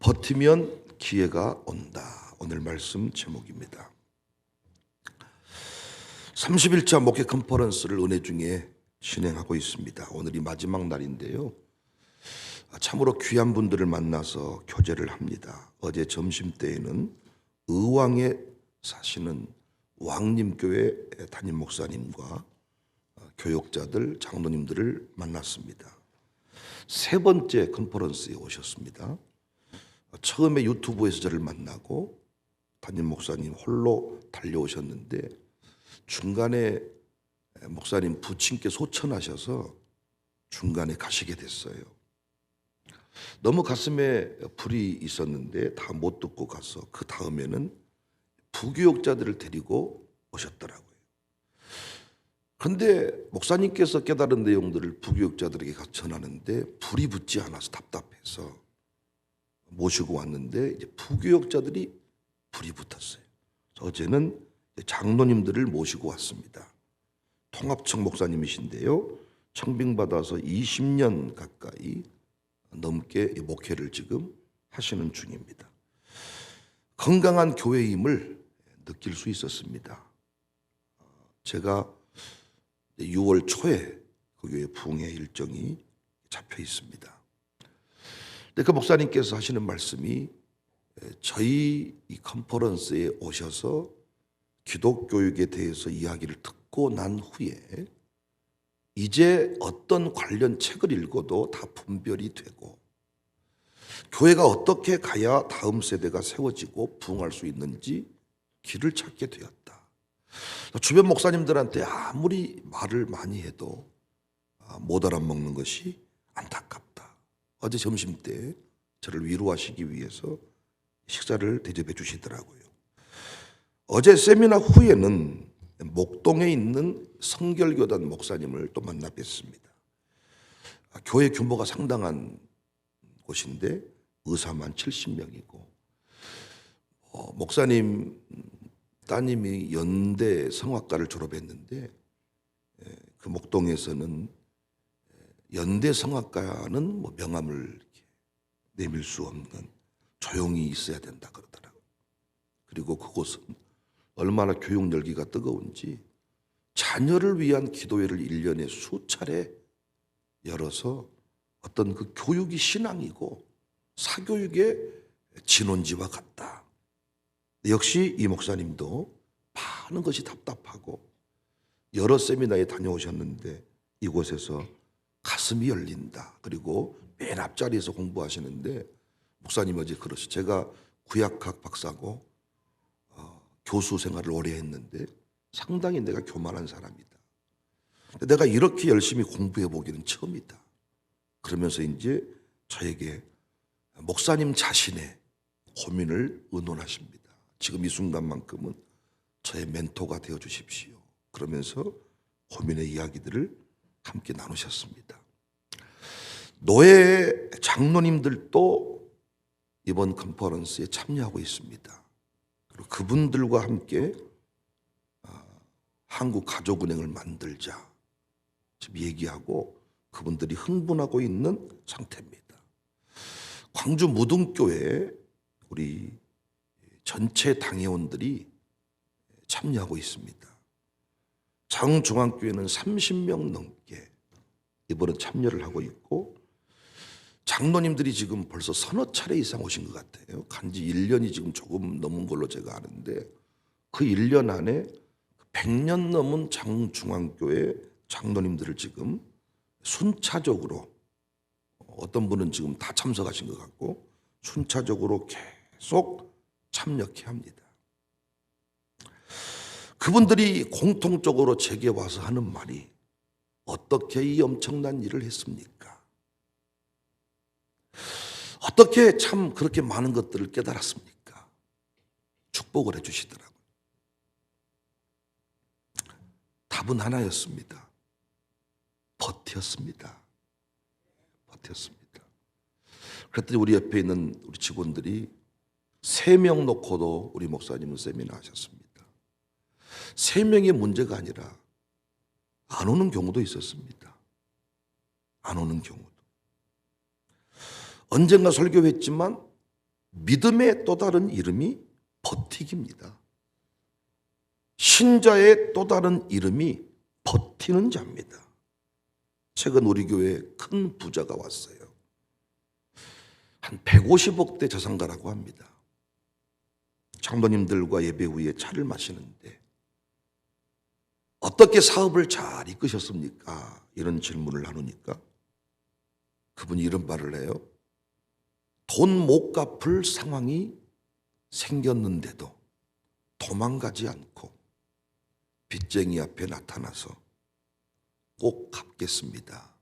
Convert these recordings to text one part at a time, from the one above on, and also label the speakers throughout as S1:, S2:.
S1: 버티면 기회가 온다. 오늘 말씀 제목입니다. 31차 목회 컨퍼런스를 은혜 중에 진행하고 있습니다. 오늘이 마지막 날인데요. 참으로 귀한 분들을 만나서 교제를 합니다. 어제 점심때에는 의왕에 사시는 왕림교회 담임 목사님과 교역자들, 장로님들을 만났습니다. 세 번째 컨퍼런스에 오셨습니다. 처음에 유튜브에서 저를 만나고 담임 목사님 홀로 달려오셨는데 중간에 목사님 부친께 소천하셔서 중간에 가시게 됐어요. 너무 가슴에 불이 있었는데 다 못 듣고 가서 그 다음에는 부교역자들을 데리고 오셨더라고요. 그런데 목사님께서 깨달은 내용들을 부교역자들에게 가서 전하는데 불이 붙지 않아서 답답해서 모시고 왔는데 이제 부교역자들이 불이 붙었어요. 어제는 장로님들을 모시고 왔습니다. 통합청 목사님이신데요. 청빙받아서 20년 가까이 넘게 목회를 지금 하시는 중입니다. 건강한 교회임을 느낄 수 있었습니다. 제가 6월 초에 그 교회 부흥회 일정이 잡혀 있습니다. 그 목사님께서 하시는 말씀이 저희 이 컨퍼런스에 오셔서 기독교육에 대해서 이야기를 듣고 난 후에 이제 어떤 관련 책을 읽어도 다 분별이 되고 교회가 어떻게 가야 다음 세대가 세워지고 부흥할 수 있는지 길을 찾게 되었다. 주변 목사님들한테 아무리 말을 많이 해도 못 알아먹는 것이 안타깝다. 어제 점심때 저를 위로하시기 위해서 식사를 대접해 주시더라고요. 어제 세미나 후에는 목동에 있는 성결교단 목사님을 또 만나 뵀습니다. 교회 규모가 상당한 곳인데 의사만 70명이고 목사님 따님이 연대 성악과를 졸업했는데 그 목동에서는 연대 성악과는 뭐 명함을 이렇게 내밀 수 없는 조용히 있어야 된다 그러더라고요. 그리고 그곳은 얼마나 교육 열기가 뜨거운지 자녀를 위한 기도회를 1년에 수차례 열어서 어떤 그 교육이 신앙이고 사교육의 진원지와 같다. 역시 이 목사님도 많은 것이 답답하고 여러 세미나에 다녀오셨는데 이곳에서 가슴이 열린다. 그리고 맨 앞자리에서 공부하시는데 목사님 어제 그러시 제가 구약학 박사고 교수 생활을 오래 했는데 상당히 내가 교만한 사람이다. 내가 이렇게 열심히 공부해 보기는 처음이다. 그러면서 이제 저에게 목사님 자신의 고민을 의논하십니다. 지금 이 순간만큼은 저의 멘토가 되어 주십시오. 그러면서 고민의 이야기들을 함께 나누셨습니다. 노예 장로님들도 이번 컨퍼런스에 참여하고 있습니다. 그리고 그분들과 함께 한국가족은행을 만들자 지금 얘기하고 그분들이 흥분하고 있는 상태입니다. 광주 무등교회 우리 전체 당회원들이 참여하고 있습니다. 장중앙교회는 30명 넘게 이번에 참여를 하고 있고 장로님들이 지금 벌써 서너 차례 이상 오신 것 같아요. 간지 1년이 지금 조금 넘은 걸로 제가 아는데 그 1년 안에 100년 넘은 장중앙교회 장로님들을 지금 순차적으로 어떤 분은 지금 다 참석하신 것 같고 순차적으로 계속 참여케 합니다. 그분들이 공통적으로 제게 와서 하는 말이 어떻게 이 엄청난 일을 했습니까? 어떻게 참 그렇게 많은 것들을 깨달았습니까? 축복을 해주시더라고요. 답은 하나였습니다. 버텼습니다. 그랬더니 우리 옆에 있는 우리 직원들이 3명 놓고도 우리 목사님은 세미나 하셨습니다. 3명의 문제가 아니라 안 오는 경우도 있었습니다. 안 오는 경우도. 언젠가 설교했지만 믿음의 또 다른 이름이 버티기입니다. 신자의 또 다른 이름이 버티는 자입니다. 최근 우리 교회에 큰 부자가 왔어요. 한 150억대 자산가라고 합니다. 장로님들과 예배 후에 차를 마시는데 어떻게 사업을 잘 이끄셨습니까? 이런 질문을 나누니까 그분이 이런 말을 해요. 돈 못 갚을 상황이 생겼는데도 도망가지 않고 빚쟁이 앞에 나타나서 꼭 갚겠습니다.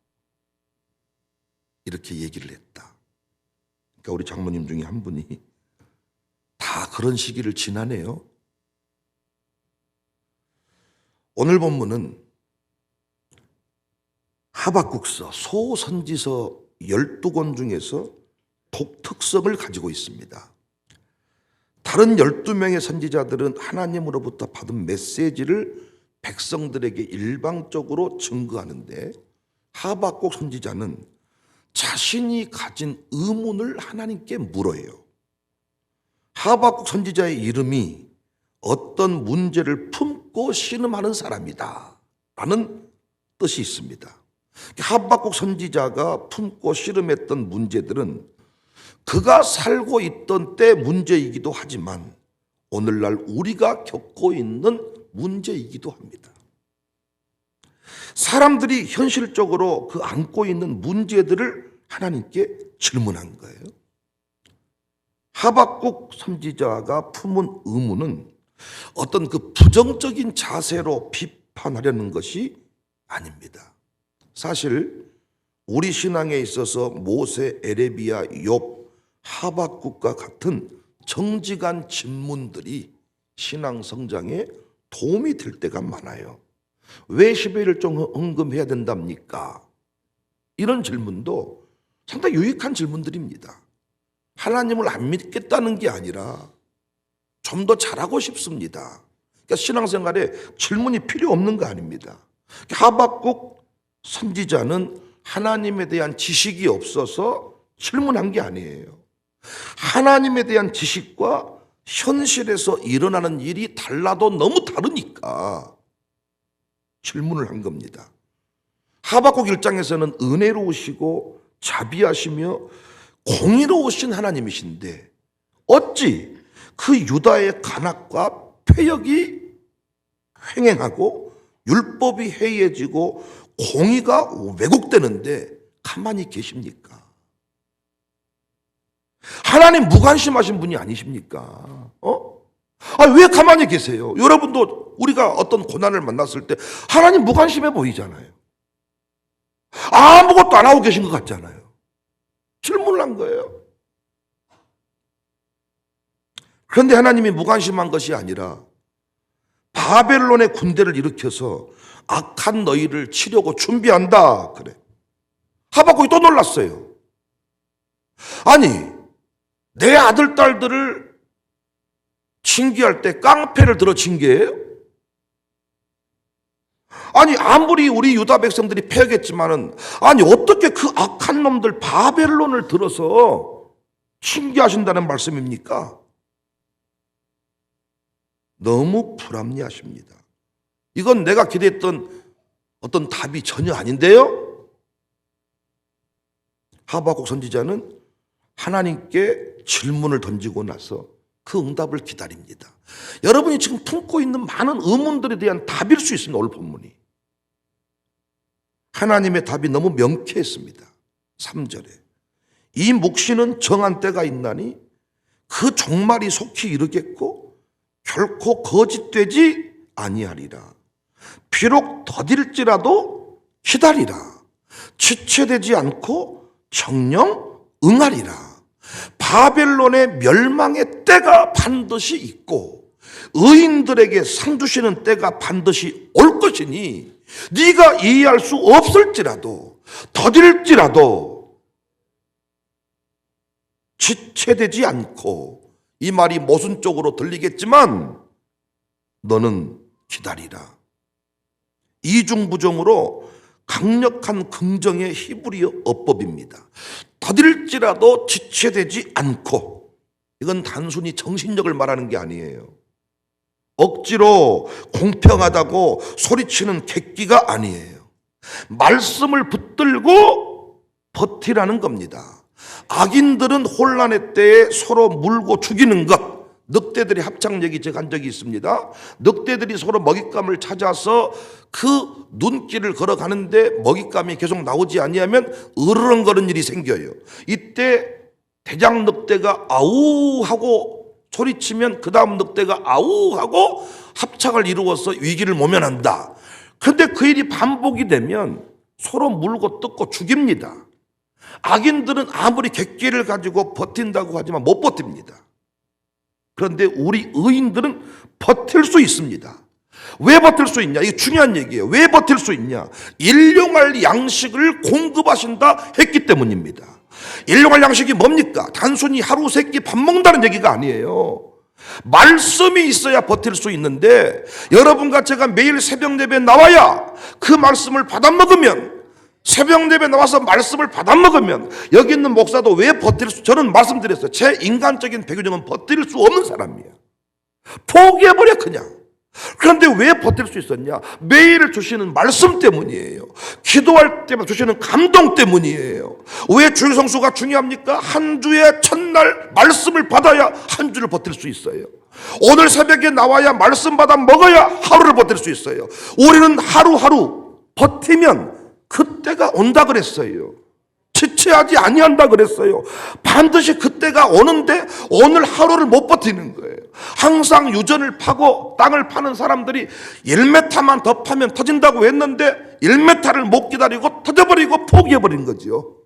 S1: 이렇게 얘기를 했다. 그러니까 우리 장모님 중에 한 분이 다 그런 시기를 지나네요. 오늘 본문은 하박국서, 소선지서 12권 중에서 독특성을 가지고 있습니다. 다른 12명의 선지자들은 하나님으로부터 받은 메시지를 백성들에게 일방적으로 증거하는데 하박국 선지자는 자신이 가진 의문을 하나님께 물어요. 하박국 선지자의 이름이 어떤 문제를 품고 신음하는 사람이다 라는 뜻이 있습니다. 하박국 선지자가 품고 씨름했던 문제들은 그가 살고 있던 때 문제이기도 하지만 오늘날 우리가 겪고 있는 문제이기도 합니다. 사람들이 현실적으로 그 안고 있는 문제들을 하나님께 질문한 거예요. 하박국 선지자가 품은 의문은 어떤 그 부정적인 자세로 비판하려는 것이 아닙니다. 사실 우리 신앙에 있어서 모세, 에레비야, 욥, 하박국과 같은 정직한 질문들이 신앙 성장에 도움이 될 때가 많아요. 왜 10의 1종 헌금해야 된답니까? 이런 질문도 상당히 유익한 질문들입니다. 하나님을 안 믿겠다는 게 아니라 좀 더 잘하고 싶습니다. 그러니까 신앙생활에 질문이 필요 없는 거 아닙니다. 하박국 선지자는 하나님에 대한 지식이 없어서 질문한 게 아니에요. 하나님에 대한 지식과 현실에서 일어나는 일이 달라도 너무 다르니까 질문을 한 겁니다. 하박국 1장에서는 은혜로우시고 자비하시며 공의로우신 하나님이신데 어찌 그 유다의 간악과 패역이 횡행하고 율법이 해이해지고 공의가 왜곡되는데 가만히 계십니까? 하나님 무관심하신 분이 아니십니까? 왜 가만히 계세요? 여러분도 우리가 어떤 고난을 만났을 때 하나님 무관심해 보이잖아요. 아무것도 안 하고 계신 것 같잖아요. 질문을 한 거예요. 그런데 하나님이 무관심한 것이 아니라 바벨론의 군대를 일으켜서 악한 너희를 치려고 준비한다 그래. 하박국이 또 놀랐어요. 아니 내 아들 딸들을 징계할 때 깡패를 들어 징계해요? 아니 아무리 우리 유다 백성들이 패했지만은 아니 어떻게 그 악한 놈들 바벨론을 들어서 징계하신다는 말씀입니까? 너무 불합리하십니다. 이건 내가 기대했던 어떤 답이 전혀 아닌데요? 하박국 선지자는 하나님께 질문을 던지고 나서 그 응답을 기다립니다. 여러분이 지금 품고 있는 많은 의문들에 대한 답일 수 있습니다. 오늘 본문이. 하나님의 답이 너무 명쾌했습니다. 3절에 이 묵시는 정한 때가 있나니 그 종말이 속히 이르겠고 결코 거짓되지 아니하리라. 비록 더딜지라도 기다리라. 지체되지 않고 정령 응하리라. 바벨론의 멸망의 때가 반드시 있고 의인들에게 상 주시는 때가 반드시 올 것이니 네가 이해할 수 없을지라도 더딜지라도 지체되지 않고, 이 말이 모순적으로 들리겠지만 너는 기다리라. 이중부정으로 강력한 긍정의 히브리어 어법입니다. 더딜지라도 지체되지 않고 이건 단순히 정신력을 말하는 게 아니에요. 억지로 공평하다고 소리치는 객기가 아니에요. 말씀을 붙들고 버티라는 겁니다. 악인들은 혼란의 때에 서로 물고 죽이는 것. 늑대들이 합창 얘기 제가 한 적이 있습니다. 늑대들이 서로 먹잇감을 찾아서 그 눈길을 걸어가는데 먹잇감이 계속 나오지 아니하면 으르렁거리는 일이 생겨요. 이때 대장 늑대가 아우 하고 소리치면 그 다음 늑대가 아우 하고 합창을 이루어서 위기를 모면한다. 그런데 그 일이 반복이 되면 서로 물고 뜯고 죽입니다. 악인들은 아무리 객기를 가지고 버틴다고 하지만 못 버팁니다. 그런데 우리 의인들은 버틸 수 있습니다. 왜 버틸 수 있냐? 이게 중요한 얘기예요. 왜 버틸 수 있냐? 일용할 양식을 공급하신다 했기 때문입니다. 일용할 양식이 뭡니까? 단순히 하루 세 끼 밥 먹는다는 얘기가 아니에요. 말씀이 있어야 버틸 수 있는데 여러분과 제가 매일 새벽 예배에 나와야 그 말씀을 받아 먹으면, 새벽 예배 나와서 말씀을 받아 먹으면 여기 있는 목사도 왜 버틸 수, 저는 말씀드렸어요. 제 인간적인 배경은 버틸 수 없는 사람이에요. 포기해버려 그냥. 그런데 왜 버틸 수 있었냐? 매일 주시는 말씀 때문이에요. 기도할 때마다 주시는 감동 때문이에요. 왜 주일 성수가 중요합니까? 한 주의 첫날 말씀을 받아야 한 주를 버틸 수 있어요. 오늘 새벽에 나와야 말씀 받아 먹어야 하루를 버틸 수 있어요. 우리는 하루하루 버티면 그때가 온다 그랬어요. 지체하지 아니한다 그랬어요. 반드시 그때가 오는데 오늘 하루를 못 버티는 거예요. 항상 유전을 파고 땅을 파는 사람들이 1m만 더 파면 터진다고 했는데 1m를 못 기다리고 터져버리고 포기해버린 거지요.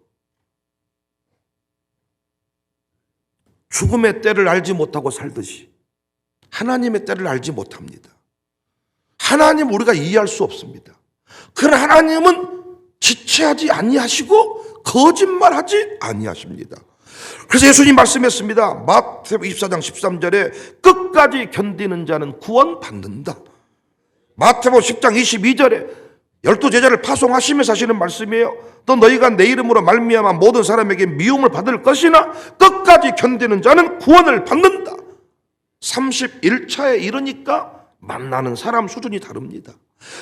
S1: 죽음의 때를 알지 못하고 살듯이 하나님의 때를 알지 못합니다. 하나님 우리가 이해할 수 없습니다. 그러나 하나님은 지체하지 아니하시고 거짓말하지 아니하십니다. 그래서 예수님 말씀했습니다. 마태복음 24장 13절에 끝까지 견디는 자는 구원받는다. 마태복음 10장 22절에 12제자를 파송하시면서 하시는 말씀이에요. 또 너희가 내 이름으로 말미암아 모든 사람에게 미움을 받을 것이나 끝까지 견디는 자는 구원을 받는다. 31차에 이르니까 만나는 사람 수준이 다릅니다.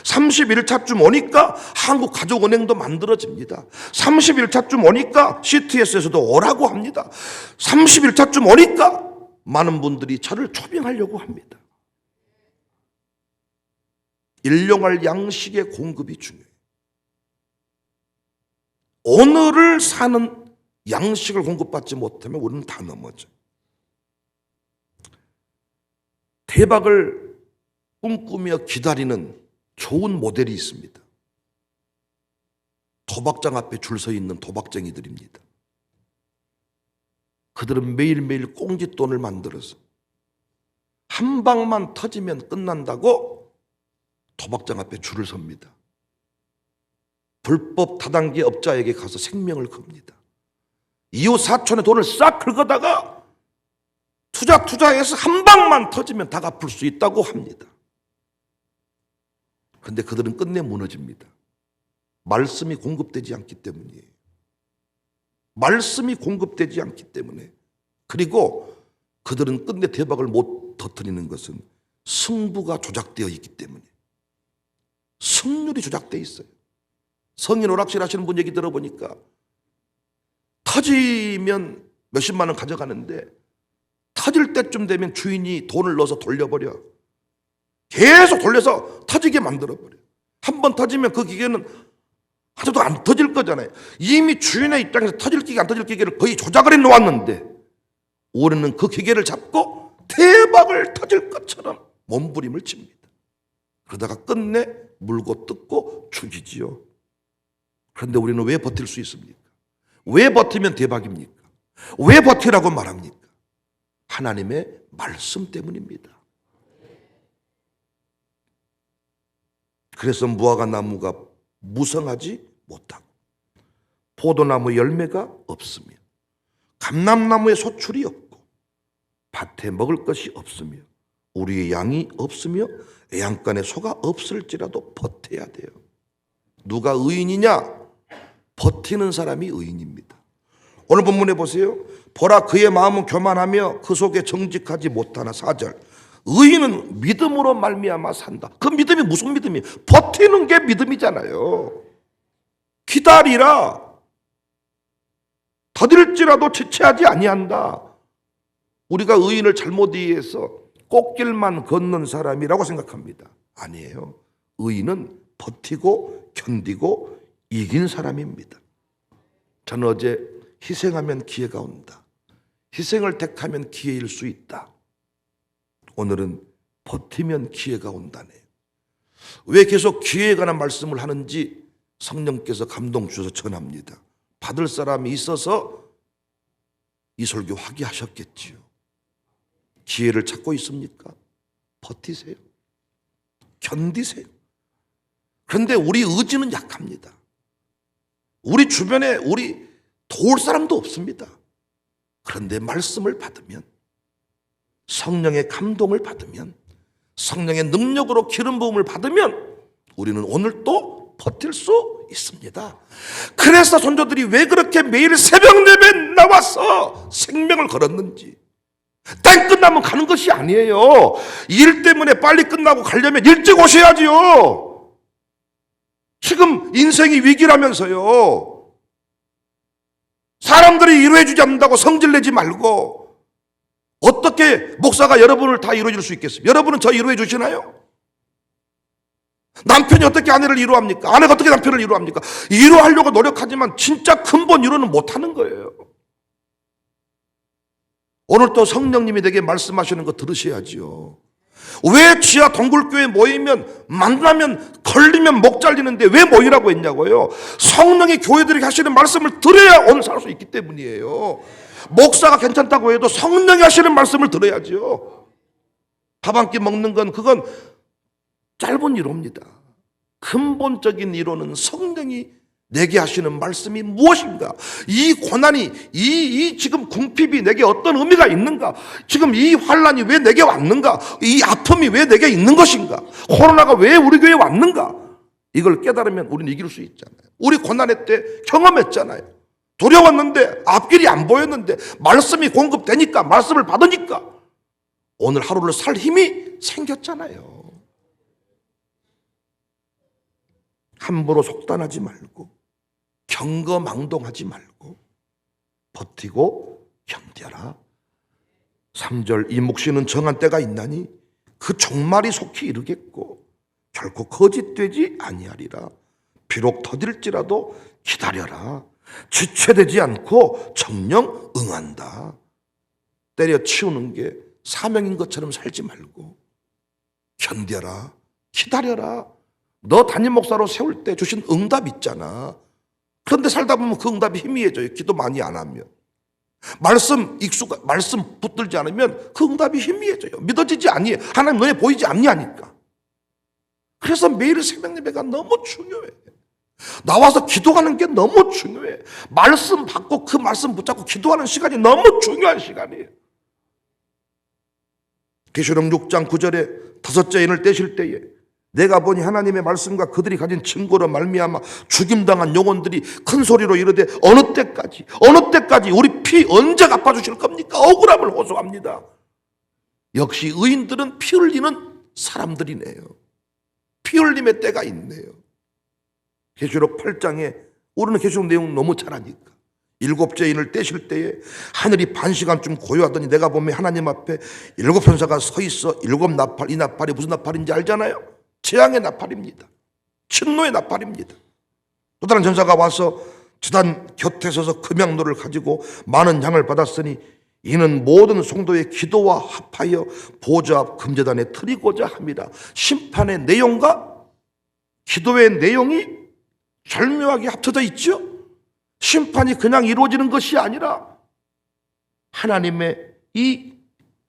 S1: 31차쯤 오니까 한국가족은행도 만들어집니다. 31차쯤 오니까 CTS에서도 오라고 합니다. 31차쯤 오니까 많은 분들이 저를 초빙하려고 합니다. 일용할 양식의 공급이 중요해요. 오늘을 사는 양식을 공급받지 못하면 우리는 다 넘어져요. 대박을 꿈꾸며 기다리는 좋은 모델이 있습니다. 도박장 앞에 줄 서 있는 도박쟁이들입니다. 그들은 매일매일 꽁짓돈을 만들어서 한 방만 터지면 끝난다고 도박장 앞에 줄을 섭니다. 불법 다단계 업자에게 가서 생명을 겁니다. 이웃 사촌의 돈을 싹 긁어다가 투자해서 한 방만 터지면 다 갚을 수 있다고 합니다. 그런데 그들은 끝내 무너집니다. 말씀이 공급되지 않기 때문이에요. 말씀이 공급되지 않기 때문에. 그리고 그들은 끝내 대박을 못 터뜨리는 것은 승부가 조작되어 있기 때문에. 승률이 조작되어 있어요. 성인 오락실 하시는 분 얘기 들어보니까 터지면 몇십만 원 가져가는데 터질 때쯤 되면 주인이 돈을 넣어서 돌려버려. 계속 돌려서 터지게 만들어버려. 한 번 터지면 그 기계는 하나도 안 터질 거잖아요. 이미 주인의 입장에서 터질 기계 안 터질 기계를 거의 조작을 해놓았는데 올해는 그 기계를 잡고 대박을 터질 것처럼 몸부림을 칩니다. 그러다가 끝내 물고 뜯고 죽이지요. 그런데 우리는 왜 버틸 수 있습니까? 왜 버티면 대박입니까? 왜 버티라고 말합니까? 하나님의 말씀 때문입니다. 그래서 무화과 나무가 무성하지 못하고 포도나무 열매가 없으며 감람나무에 소출이 없고 밭에 먹을 것이 없으며 우리의 양이 없으며 애양간에 소가 없을지라도 버텨야 돼요. 누가 의인이냐? 버티는 사람이 의인입니다. 오늘 본문에 보세요. 보라 그의 마음은 교만하며 그 속에 정직하지 못하나. 4절 의인은 믿음으로 말미암아 산다. 그 믿음이 무슨 믿음이에요? 버티는 게 믿음이잖아요. 기다리라. 더딜지라도 지체하지 아니한다. 우리가 의인을 잘못 이해해서 꽃길만 걷는 사람이라고 생각합니다. 아니에요. 의인은 버티고 견디고 이긴 사람입니다. 저는 어제 희생하면 기회가 온다, 희생을 택하면 기회일 수 있다. 오늘은 버티면 기회가 온다네요. 왜 계속 기회에 관한 말씀을 하는지 성령께서 감동 주셔서 전합니다. 받을 사람이 있어서 이 설교 하게 하셨겠지요. 기회를 찾고 있습니까? 버티세요. 견디세요. 그런데 우리 의지는 약합니다. 우리 주변에 우리 도울 사람도 없습니다. 그런데 말씀을 받으면, 성령의 감동을 받으면, 성령의 능력으로 기름 부음을 받으면 우리는 오늘 또 버틸 수 있습니다. 그래서 선조들이 왜 그렇게 매일 새벽 예배 나와서 생명을 걸었는지. 땡 끝나면 가는 것이 아니에요. 일 때문에 빨리 끝나고 가려면 일찍 오셔야지요. 지금 인생이 위기라면서요. 사람들이 이루어주지 않는다고 성질내지 말고, 어떻게 목사가 여러분을 다 이루어줄 수 있겠습니까? 여러분은 저 이루어 주시나요? 남편이 어떻게 아내를 이루합니까? 아내가 어떻게 남편을 이루합니까? 이루하려고 노력하지만 진짜 근본 이루는 못하는 거예요. 오늘 또 성령님이 내게 말씀하시는 거 들으셔야지요. 왜 지하 동굴교회 모이면 만나면 걸리면 목 잘리는데 왜 모이라고 했냐고요? 성령이 교회들에게 하시는 말씀을 들어야 오늘 살 수 있기 때문이에요. 목사가 괜찮다고 해도 성령이 하시는 말씀을 들어야죠. 밥 한 끼 먹는 건 그건 짧은 이론입니다. 근본적인 이론은 성령이 내게 하시는 말씀이 무엇인가? 이 고난이, 이 지금 궁핍이 내게 어떤 의미가 있는가? 지금 이 환란이 왜 내게 왔는가? 이 아픔이 왜 내게 있는 것인가? 코로나가 왜 우리 교회에 왔는가? 이걸 깨달으면 우리는 이길 수 있잖아요. 우리 고난의 때 경험했잖아요. 두려웠는데, 앞길이 안 보였는데 말씀이 공급되니까, 말씀을 받으니까 오늘 하루를 살 힘이 생겼잖아요. 함부로 속단하지 말고, 경거망동하지 말고 버티고 견뎌라. 3절 이 몫이는 정한 때가 있나니 그 종말이 속히 이르겠고 결코 거짓되지 아니하리라. 비록 더딜지라도 기다려라. 지체되지 않고 정령 응한다. 때려치우는 게 사명인 것처럼 살지 말고 견뎌라. 기다려라. 너 담임 목사로 세울 때 주신 응답 있잖아. 그런데 살다 보면 그 응답이 희미해져요. 기도 많이 안 하면. 말씀 붙들지 않으면 그 응답이 희미해져요. 믿어지지 아니해요. 하나님 눈에 보이지 않냐니까. 그래서 매일 새벽 예배가 너무 중요해. 나와서 기도하는 게 너무 중요해. 말씀 받고 그 말씀 붙잡고 기도하는 시간이 너무 중요한 시간이에요. 계시록 6장 9절에 다섯째 인을 떼실 때에 내가 보니 하나님의 말씀과 그들이 가진 증거로 말미암아 죽임당한 영혼들이 큰 소리로 이르되 어느 때까지 우리 피 언제 갚아주실 겁니까? 억울함을 호소합니다. 역시 의인들은 피 흘리는 사람들이네요. 피 흘림의 때가 있네요. 계시록 8장에 우리는 계시록 내용 너무 잘 아니까 일곱째 인을 떼실 때에 하늘이 반 시간쯤 고요하더니 내가 보면 하나님 앞에 일곱 천사가 서 있어. 일곱 나팔, 이 나팔이 무슨 나팔인지 알잖아요. 재앙의 나팔입니다. 진노의 나팔입니다. 또 다른 전사가 와서 제단 곁에 서서 금양로를 가지고 많은 양을 받았으니 이는 모든 성도의 기도와 합하여 보좌 앞 금제단에 드리고자 합니다. 심판의 내용과 기도의 내용이 절묘하게 합쳐져 있죠. 심판이 그냥 이루어지는 것이 아니라 하나님의 이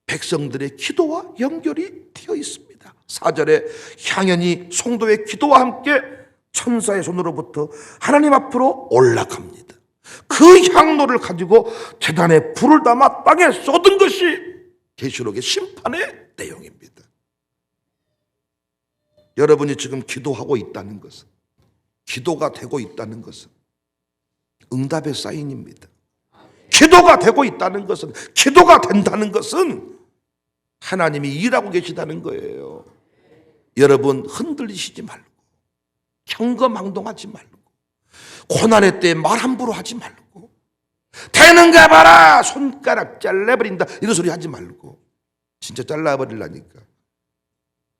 S1: 백성들의 기도와 연결이 되어 있습니다. 4절에 향연이 성도의 기도와 함께 천사의 손으로부터 하나님 앞으로 올라갑니다. 그 향로를 가지고 제단에 불을 담아 땅에 쏟은 것이 계시록의 심판의 내용입니다. 여러분이 지금 기도하고 있다는 것은, 기도가 되고 있다는 것은 응답의 사인입니다. 기도가 되고 있다는 것은, 기도가 된다는 것은 하나님이 일하고 계시다는 거예요. 여러분 흔들리시지 말고, 경거망동하지 말고, 고난의 때에 말 함부로 하지 말고, 되는가 봐라 손가락 잘라버린다 이런 소리 하지 말고, 진짜 잘라버리려니까.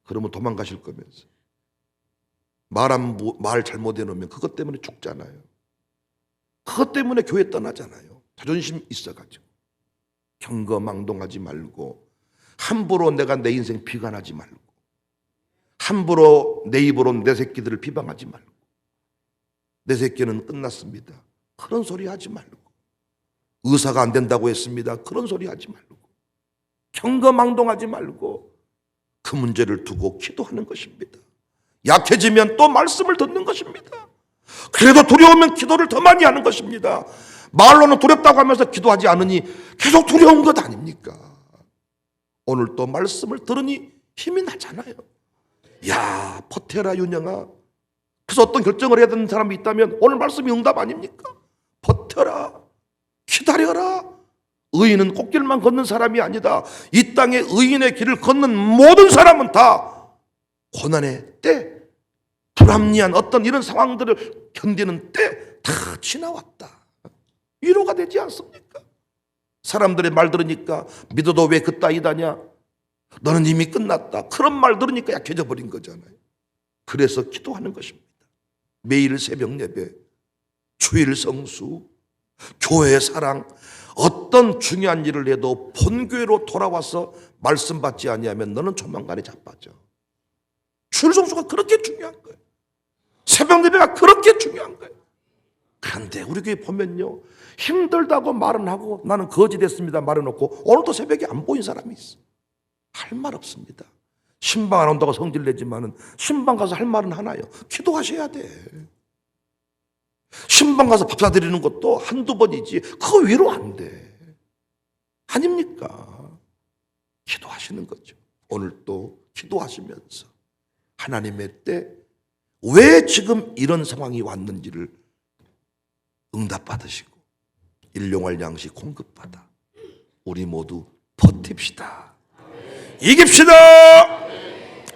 S1: 그러면 도망가실 거면서. 말 잘못 해놓으면 그것 때문에 죽잖아요. 그것 때문에 교회 떠나잖아요. 자존심 있어가지고. 경거망동하지 말고, 함부로 내가 내 인생 비관하지 말고, 함부로 내 입으로 내 새끼들을 비방하지 말고, 내 새끼는 끝났습니다 그런 소리 하지 말고, 의사가 안 된다고 했습니다 그런 소리 하지 말고, 경거망동하지 말고 그 문제를 두고 기도하는 것입니다. 약해지면 또 말씀을 듣는 것입니다. 그래도 두려우면 기도를 더 많이 하는 것입니다. 말로는 두렵다고 하면서 기도하지 않으니 계속 두려운 것 아닙니까? 오늘 또 말씀을 들으니 힘이 나잖아요. 야, 버텨라 윤영아. 그래서 어떤 결정을 해야 되는 사람이 있다면 오늘 말씀이 응답 아닙니까? 버텨라, 기다려라. 의인은 꽃길만 걷는 사람이 아니다. 이 땅에 의인의 길을 걷는 모든 사람은 다 고난의 때, 불합리한 어떤 이런 상황들을 견디는 때 다 지나왔다. 위로가 되지 않습니까? 사람들의 말 들으니까 믿어도 왜 그따위다냐, 너는 이미 끝났다, 그런 말 들으니까 약해져 버린 거잖아요. 그래서 기도하는 것입니다. 매일 새벽 예배, 주일 성수, 교회 사랑, 어떤 중요한 일을 해도 본교회로 돌아와서 말씀 받지 아니하면 너는 조만간에 자빠져. 주일 성수가 그렇게 중요한 거예요. 새벽 예배가 그렇게 중요한 거예요. 그런데 우리 교회 보면요, 힘들다고 말은 하고 나는 거지 됐습니다 말해놓고 오늘도 새벽에 안 보인 사람이 있어. 할 말 없습니다. 신방 안 온다고 성질 내지만은 신방 가서 할 말은 하나요. 기도하셔야 돼. 신방 가서 밥 사드리는 것도 한두 번이지 그거 위로 안 돼. 아닙니까? 기도하시는 거죠. 오늘 또 기도하시면서 하나님의 때 왜 지금 이런 상황이 왔는지를 응답받으시고 일용할 양식 공급받아 우리 모두 버팁시다. 이깁시다.